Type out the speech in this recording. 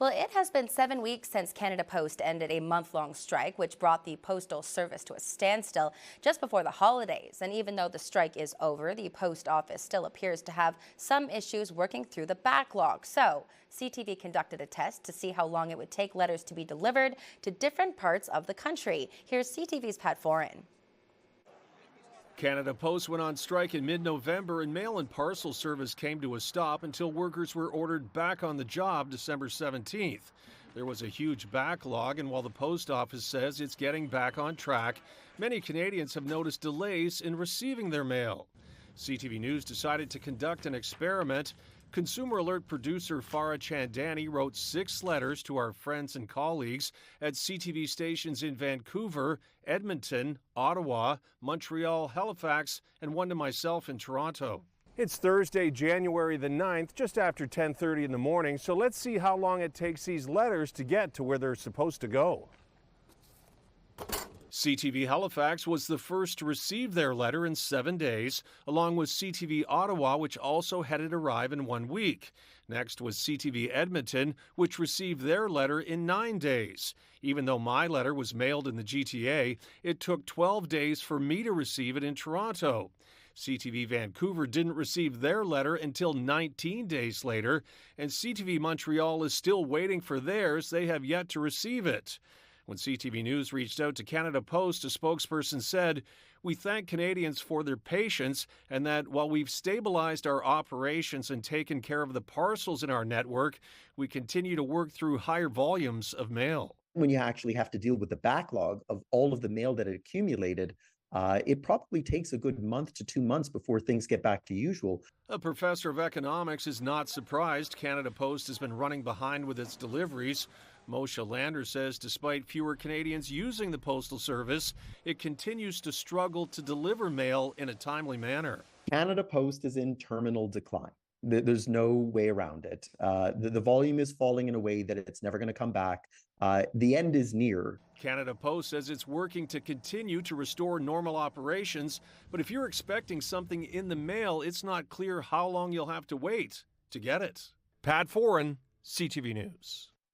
Well, it has been 7 weeks since Canada Post ended a month-long strike, which brought the postal service to a standstill just before the holidays. And even though the strike is over, the post office still appears to have some issues working through the backlog. So, CTV conducted a test to see how long it would take letters to be delivered to different parts of the country. Here's CTV's Pat Foran. Canada Post went on strike in mid-November and mail and parcel service came to a stop until workers were ordered back on the job December 17th. There was a huge backlog, and while the post office says it's getting back on track, many Canadians have noticed delays in receiving their mail. CTV News decided to conduct an experiment. Consumer Alert producer Farah Chandani wrote 6 letters to our friends and colleagues at CTV stations in Vancouver, Edmonton, Ottawa, Montreal, Halifax, and one to myself in Toronto. It's Thursday, January the 9th, just after 10:30 in the morning, so let's see how long it takes these letters to get to where they're supposed to go. CTV Halifax was the first to receive their letter in 7 days, along with CTV Ottawa, which also had it arrive in 1 week. Next was CTV Edmonton, which received their letter in 9 days. Even though my letter was mailed in the GTA, it took 12 days for me to receive it in Toronto. CTV Vancouver didn't receive their letter until 19 days later, and CTV Montreal is still waiting for theirs. They have yet to receive it. When CTV News reached out to Canada Post, a spokesperson said, "We thank Canadians for their patience and that while we've stabilized our operations and taken care of the parcels in our network, we continue to work through higher volumes of mail." When you actually have to deal with the backlog of all of the mail that had accumulated, it probably takes a good month to 2 months before things get back to usual. A professor of economics is not surprised Canada Post has been running behind with its deliveries. Moshe Lander says despite fewer Canadians using the Postal Service, it continues to struggle to deliver mail in a timely manner. Canada Post is in terminal decline. There's no way around it. The volume is falling in a way that it's never going to come back. The end is near. Canada Post says it's working to continue to restore normal operations, but if you're expecting something in the mail, it's not clear how long you'll have to wait to get it. Pat Foran, CTV News.